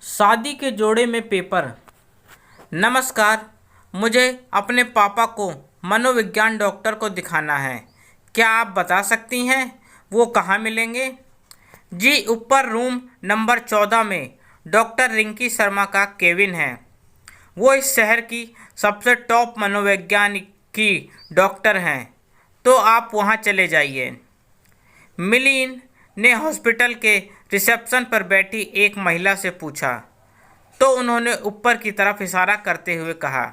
शादी के जोड़े में पेपर। नमस्कार, मुझे अपने पापा को मनोविज्ञान डॉक्टर को दिखाना है। क्या आप बता सकती हैं वो कहाँ मिलेंगे? जी, ऊपर रूम नंबर 14 में डॉक्टर रिंकी शर्मा का केबिन है। वो इस शहर की सबसे टॉप मनोवैज्ञानिक की डॉक्टर हैं, तो आप वहाँ चले जाइए। मिलीन ने हॉस्पिटल के रिसेप्शन पर बैठी एक महिला से पूछा, तो उन्होंने ऊपर की तरफ इशारा करते हुए कहा।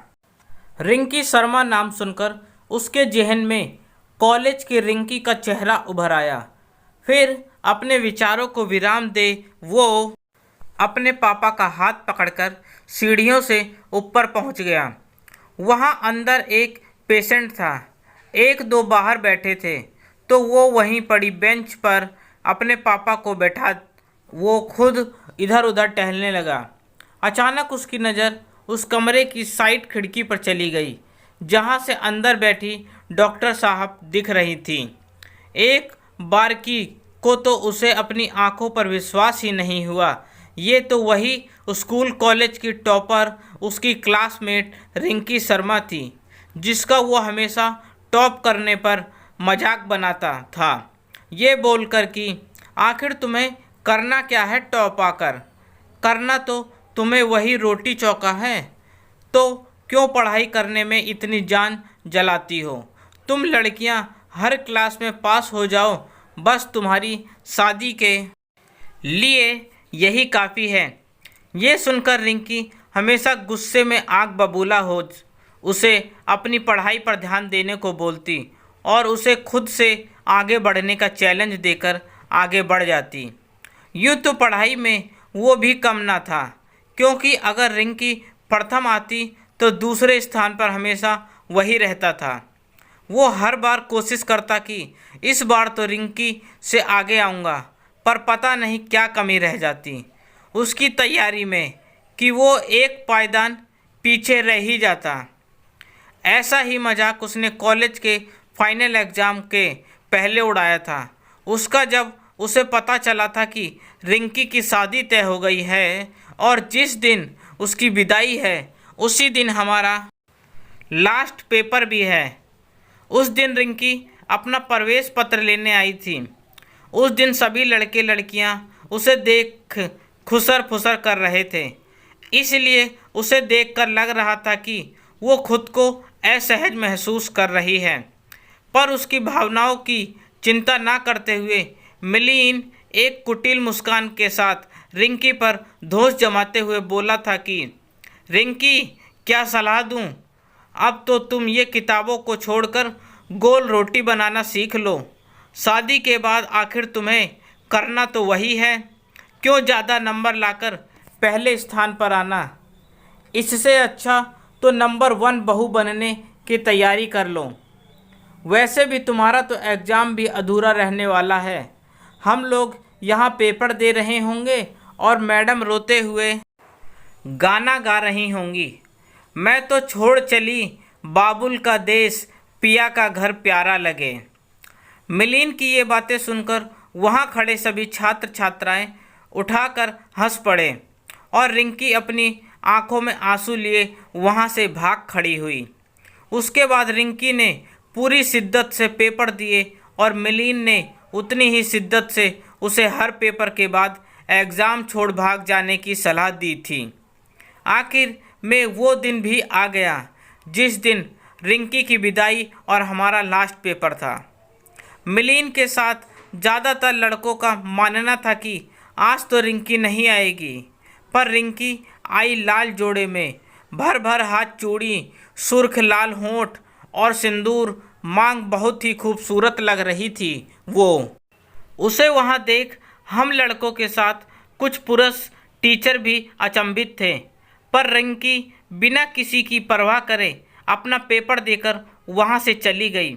रिंकी शर्मा नाम सुनकर उसके जहन में कॉलेज की रिंकी का चेहरा उभर आया। फिर अपने विचारों को विराम दे वो अपने पापा का हाथ पकड़कर सीढ़ियों से ऊपर पहुंच गया। वहां अंदर एक पेशेंट था, एक दो बाहर बैठे थे, तो वो वहीं पड़ी बेंच पर अपने पापा को बैठा वो खुद इधर उधर टहलने लगा। अचानक उसकी नज़र उस कमरे की साइड खिड़की पर चली गई, जहां से अंदर बैठी डॉक्टर साहब दिख रही थी। एक बारकी को तो उसे अपनी आंखों पर विश्वास ही नहीं हुआ। ये तो वही स्कूल कॉलेज की टॉपर, उसकी क्लासमेट रिंकी शर्मा थी, जिसका वो हमेशा टॉप करने पर मजाक बनाता था, ये बोलकर कि आखिर तुम्हें करना क्या है टॉप आकर? करना तो तुम्हें वही रोटी चौका है, तो क्यों पढ़ाई करने में इतनी जान जलाती हो? तुम लड़कियां हर क्लास में पास हो जाओ, बस तुम्हारी शादी के लिए यही काफ़ी है। ये सुनकर रिंकी हमेशा गुस्से में आग बबूला हो उसे अपनी पढ़ाई पर ध्यान देने को बोलती और उसे खुद से आगे बढ़ने का चैलेंज देकर आगे बढ़ जाती। यूँ तो पढ़ाई में वो भी कम ना था, क्योंकि अगर रिंकी प्रथम आती तो दूसरे स्थान पर हमेशा वही रहता था। वो हर बार कोशिश करता कि इस बार तो रिंकी से आगे आऊँगा, पर पता नहीं क्या कमी रह जाती उसकी तैयारी में कि वो एक पायदान पीछे रह ही जाता। ऐसा ही मजाक उसने कॉलेज के फाइनल एग्ज़ाम के पहले उड़ाया था। उसका जब उसे पता चला था कि रिंकी की शादी तय हो गई है और जिस दिन उसकी विदाई है उसी दिन हमारा लास्ट पेपर भी है। उस दिन रिंकी अपना प्रवेश पत्र लेने आई थी। उस दिन सभी लड़के लड़कियां उसे देख खुसर फुसर कर रहे थे, इसलिए उसे देखकर लग रहा था कि वो खुद को असहज महसूस कर रही है। पर उसकी भावनाओं की चिंता ना करते हुए मिलीन एक कुटिल मुस्कान के साथ रिंकी पर दोष जमाते हुए बोला था कि रिंकी, क्या सलाह दूं? अब तो तुम ये किताबों को छोड़कर गोल रोटी बनाना सीख लो। शादी के बाद आखिर तुम्हें करना तो वही है, क्यों ज़्यादा नंबर लाकर पहले स्थान पर आना? इससे अच्छा तो नंबर 1 बहू बनने की तैयारी कर लो। वैसे भी तुम्हारा तो एग्ज़ाम भी अधूरा रहने वाला है। हम लोग यहाँ पेपर दे रहे होंगे और मैडम रोते हुए गाना गा रही होंगी, मैं तो छोड़ चली बाबुल का देश, पिया का घर प्यारा लगे। मिलीन की ये बातें सुनकर वहाँ खड़े सभी छात्र छात्राएं उठाकर हंस पड़े और रिंकी अपनी आंखों में आंसू लिए वहाँ से भाग खड़ी हुई। उसके बाद रिंकी ने पूरी शिद्दत से पेपर दिए और मिलीन ने उतनी ही शिद्दत से उसे हर पेपर के बाद एग्ज़ाम छोड़ भाग जाने की सलाह दी थी। आखिर में वो दिन भी आ गया जिस दिन रिंकी की विदाई और हमारा लास्ट पेपर था। मिलीन के साथ ज़्यादातर लड़कों का मानना था कि आज तो रिंकी नहीं आएगी, पर रिंकी आई लाल जोड़े में, भर भर हाथ चूड़ी, सुर्ख लाल होंठ और सिंदूर, मांग बहुत ही खूबसूरत लग रही थी। वो उसे वहाँ देख हम लड़कों के साथ कुछ पुरुष टीचर भी अचंभित थे, पर रिंकी बिना किसी की परवाह करे अपना पेपर देकर वहाँ से चली गई।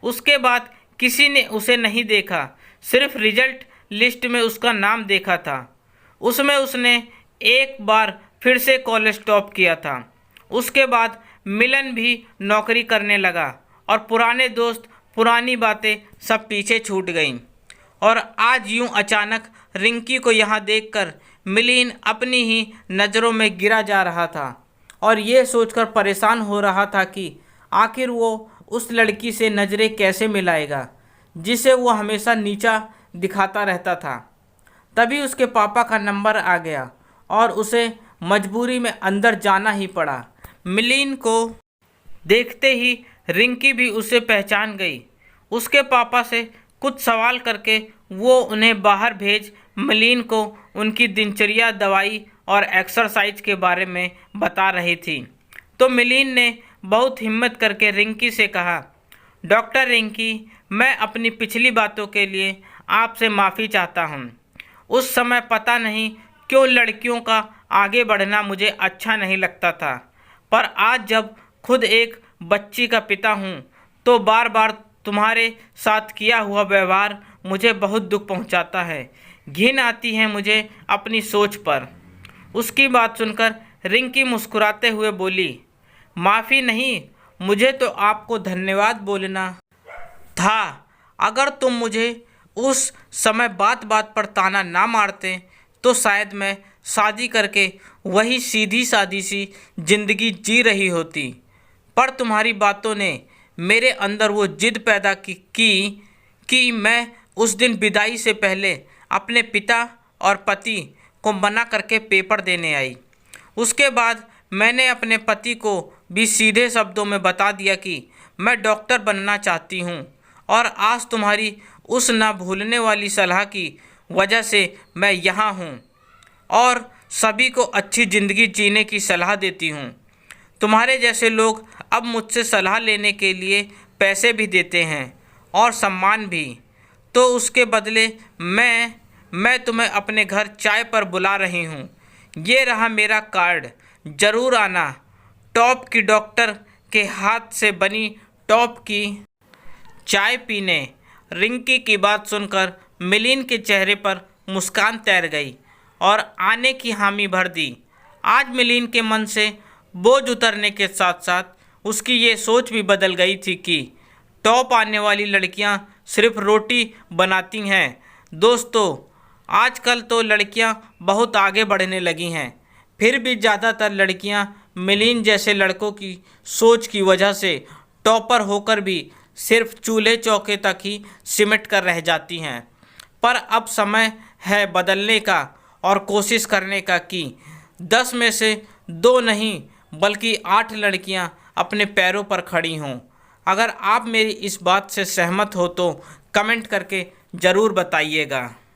उसके बाद किसी ने उसे नहीं देखा, सिर्फ रिजल्ट लिस्ट में उसका नाम देखा था। उसमें उसने एक बार फिर से कॉलेज टॉप किया था। उसके बाद मिलन भी नौकरी करने लगा और पुराने दोस्त, पुरानी बातें सब पीछे छूट गईं। और आज यूं अचानक रिंकी को यहाँ देखकर मिलिंद अपनी ही नज़रों में गिरा जा रहा था और ये सोचकर परेशान हो रहा था कि आखिर वो उस लड़की से नज़रें कैसे मिलाएगा जिसे वो हमेशा नीचा दिखाता रहता था। तभी उसके पापा का नंबर आ गया और उसे मजबूरी में अंदर जाना ही पड़ा। मिलिंद को देखते ही रिंकी भी उसे पहचान गई। उसके पापा से कुछ सवाल करके वो उन्हें बाहर भेज मिलिंद को उनकी दिनचर्या, दवाई और एक्सरसाइज के बारे में बता रही थी। तो मिलिंद ने बहुत हिम्मत करके रिंकी से कहा, डॉक्टर रिंकी, मैं अपनी पिछली बातों के लिए आपसे माफ़ी चाहता हूँ। उस समय पता नहीं क्यों लड़कियों का आगे बढ़ना मुझे अच्छा नहीं लगता था, पर आज जब खुद एक बच्ची का पिता हूँ तो बार बार तुम्हारे साथ किया हुआ व्यवहार मुझे बहुत दुख पहुँचाता है। घिन आती है मुझे अपनी सोच पर। उसकी बात सुनकर रिंकी मुस्कुराते हुए बोली, माफ़ी नहीं, मुझे तो आपको धन्यवाद बोलना था। अगर तुम मुझे उस समय बात बात पर ताना ना मारते तो शायद मैं शादी करके वही सीधी सादी सी जिंदगी जी रही होती। पर तुम्हारी बातों ने मेरे अंदर वो जिद पैदा की मैं उस दिन विदाई से पहले अपने पिता और पति को मना करके पेपर देने आई। उसके बाद मैंने अपने पति को भी सीधे शब्दों में बता दिया कि मैं डॉक्टर बनना चाहती हूँ और आज तुम्हारी उस ना भूलने वाली सलाह की वजह से मैं यहाँ हूँ और सभी को अच्छी ज़िंदगी जीने की सलाह देती हूँ। तुम्हारे जैसे लोग अब मुझसे सलाह लेने के लिए पैसे भी देते हैं और सम्मान भी। तो उसके बदले मैं तुम्हें अपने घर चाय पर बुला रही हूँ। ये रहा मेरा कार्ड, ज़रूर आना। टॉप की डॉक्टर के हाथ से बनी टॉप की चाय पीने। रिंकी की बात सुनकर मिलिंद के चेहरे पर मुस्कान तैर गई और आने की हामी भर दी। आज मिलिंद के मन से बोझ उतरने के साथ साथ उसकी ये सोच भी बदल गई थी कि टॉप आने वाली लड़कियां सिर्फ रोटी बनाती हैं। दोस्तों, आजकल तो लड़कियां बहुत आगे बढ़ने लगी हैं, फिर भी ज़्यादातर लड़कियां मिलिंद जैसे लड़कों की सोच की वजह से टॉपर होकर भी सिर्फ चूल्हे चौके तक ही सिमट कर रह जाती हैं। पर अब समय है बदलने का और कोशिश करने का कि 10 में से 2 नहीं बल्कि 8 लड़कियां अपने पैरों पर खड़ी हों। अगर आप मेरी इस बात से सहमत हो तो कमेंट करके ज़रूर बताइएगा।